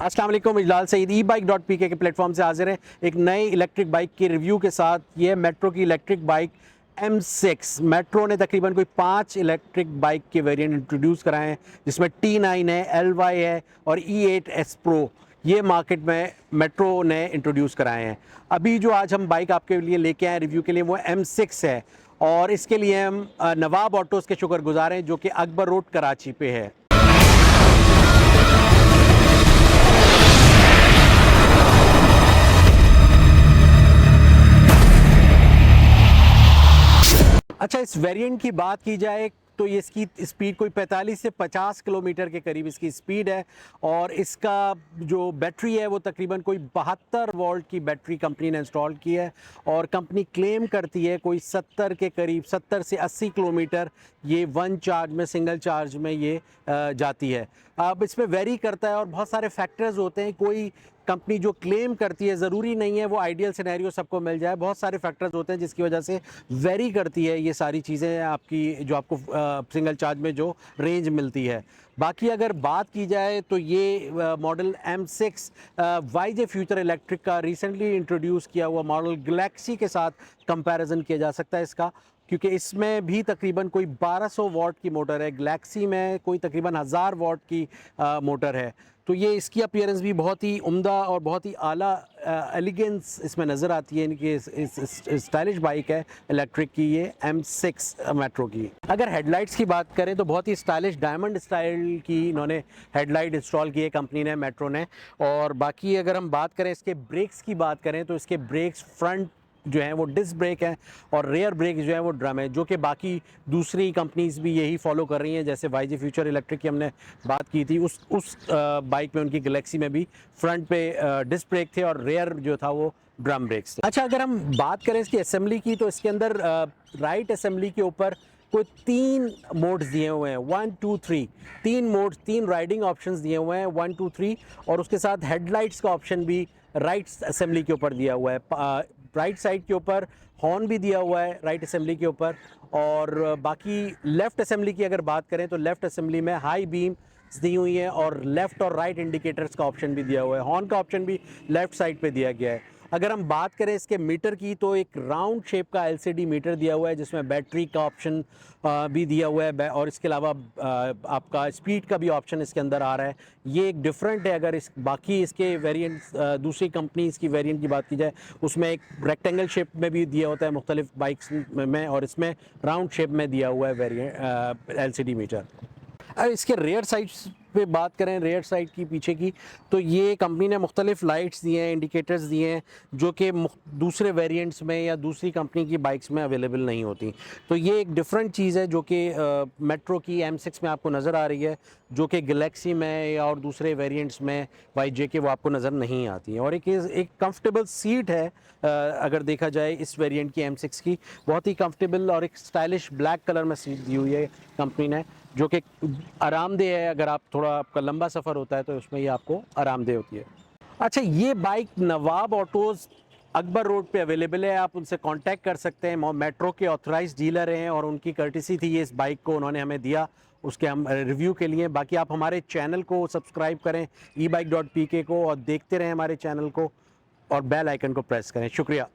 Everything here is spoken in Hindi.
अस्सलाम वालेकुम, इजलाल सईद e-bike.pk के प्लेटफॉर्म से हाजिर है एक नई इलेक्ट्रिक बाइक के रिव्यू के साथ। ये मेट्रो की इलेक्ट्रिक बाइक M6। मेट्रो ने तकरीबन कोई 5 इलेक्ट्रिक बाइक के वेरिएंट इंट्रोड्यूस कराए हैं, जिसमें T9 है, LY है और E8S Pro। ये मार्केट में मेट्रो ने इंट्रोड्यूस कराए हैं। अभी जो आज हम बाइक आपके लिए लेके आए रिव्यू के लिए वो M6 है, और इसके लिए हम नवाब ऑटोज़ के शुक्रगुजार हैं, जो कि अकबर रोड कराची पे है। अच्छा, इस वेरिएंट की बात की जाए तो ये इसकी स्पीड कोई 45 से 50 किलोमीटर के करीब इसकी स्पीड है, और इसका जो बैटरी है वो तकरीबन कोई 72 वोल्ट की बैटरी कंपनी ने इंस्टॉल की है, और कंपनी क्लेम करती है कोई 70 के करीब 70 से 80 किलोमीटर ये वन चार्ज में, सिंगल चार्ज में ये जाती है। अब इसमें वेरी करता है और बहुत सारे फैक्टर्स होते हैं। कोई कंपनी जो क्लेम करती है ज़रूरी नहीं है वो आइडियल सिनेरियो सबको मिल जाए। बहुत सारे फैक्टर्स होते हैं जिसकी वजह से वेरी करती है ये सारी चीज़ें आपकी, जो आपको सिंगल चार्ज में जो रेंज मिलती है। बाकी अगर बात की जाए तो ये model M6 YJ future electric का रिसेंटली इंट्रोड्यूस किया हुआ मॉडल गैलेक्सी के साथ कंपैरिजन किया जा सकता है इसका, क्योंकि इसमें भी तकरीबन कोई 1200 वॉट की मोटर है, गैलेक्सी में कोई तकरीबन 1000 वॉट की मोटर है। तो ये इसकी अपीयरेंस भी बहुत ही उम्दा और बहुत ही आला एलिगेंस इसमें नज़र आती है। इनकी स्टाइलिश बाइक है इलेक्ट्रिक की ये M6 मेट्रो की। अगर हेडलाइट्स की बात करें तो बहुत ही स्टाइलिश डायमंड स्टाइल की इन्होंने हेडलाइट इंस्टॉल की है कंपनी ने, मेट्रो ने। और बाकी अगर हम बात करें इसके ब्रेक्स की बात करें तो इसके ब्रेक्स फ्रंट जो है वो डिस्क ब्रेक है, और रेयर ब्रेक जो है वो ड्रम है, जो कि बाकी दूसरी कंपनीज भी यही फॉलो कर रही हैं। जैसे YJ फ्यूचर इलेक्ट्रिक की हमने बात की थी, उस बाइक में, उनकी गैलेक्सी में भी फ्रंट पे डिस्क ब्रेक थे और रेयर जो था वो ड्रम ब्रेक्स थे। अच्छा, अगर हम बात करें इसकी असेंबली की तो इसके अंदर राइट असेंबली के ऊपर कोई 3 मोड्स दिए हुए हैं, 1 2 3, 3 मोड्स, 3 राइडिंग ऑप्शंस दिए हुए हैं, 1 2 3, और उसके साथ हेडलाइट्स का ऑप्शन भी राइट असेंबली के ऊपर दिया हुआ है। राइट साइड के ऊपर हॉर्न भी दिया हुआ है राइट असेंबली के ऊपर। और बाकी लेफ़्ट असेंबली की अगर बात करें तो लेफ़्ट असेंबली में हाई बीम दी हुई है, और लेफ़्ट और राइट इंडिकेटर्स का ऑप्शन भी दिया हुआ है। हॉर्न का ऑप्शन भी लेफ़्ट साइड पे दिया गया है। अगर हम बात करें इसके मीटर की तो एक राउंड शेप का LCD मीटर दिया हुआ है, जिसमें बैटरी का ऑप्शन भी दिया हुआ है, और इसके अलावा आपका स्पीड का भी ऑप्शन इसके अंदर आ रहा है। ये एक डिफरेंट है। अगर इस बाकी इसके वेरिएंट्स दूसरी कंपनीज़ की वेरिएंट की बात की जाए, उसमें एक रेक्टेंगल शेप में भी दिया होता है मुख्तलिफ बाइक्स में, और इसमें राउंड शेप में दिया हुआ है वेरिएंट LCD मीटर। अब इसके रेयर साइड्स पे बात करें, रेयर साइड की पीछे की, तो ये कंपनी ने मुख्तलिफ लाइट्स दिए हैं, इंडिकेटर्स दिए हैं, जो कि दूसरे वेरिएंट्स में या दूसरी कंपनी की बाइक्स में अवेलेबल नहीं होती। तो ये एक डिफरेंट चीज़ है जो कि मेट्रो की M6 में आपको नज़र आ रही है, जो कि गैलेक्सी में या और दूसरे वेरिएंट्स में YJ के वो आपको नज़र नहीं आती है। और एक कंफर्टेबल सीट है, अगर देखा जाए इस वेरिएंट की M6 की, बहुत ही कंफर्टेबल और एक स्टाइलिश ब्लैक कलर में सीट दी हुई है कंपनी ने, जो कि आरामदेह है। अगर आप थोड़ा आपका लंबा सफ़र होता है तो उसमें ये आपको आरामदेह होती है। अच्छा, ये बाइक नवाब ऑटोज़ अकबर रोड पे अवेलेबल है, आप उनसे कांटेक्ट कर सकते हैं। मेट्रो के ऑथराइज्ड डीलर हैं, और उनकी कर्टिसी थी ये इस बाइक को उन्होंने हमें दिया उसके हम रिव्यू के लिए। बाकी आप हमारे चैनल को सब्सक्राइब करें e-bike.pk को, और देखते रहें हमारे चैनल को, और बेल आइकन को प्रेस करें। शुक्रिया।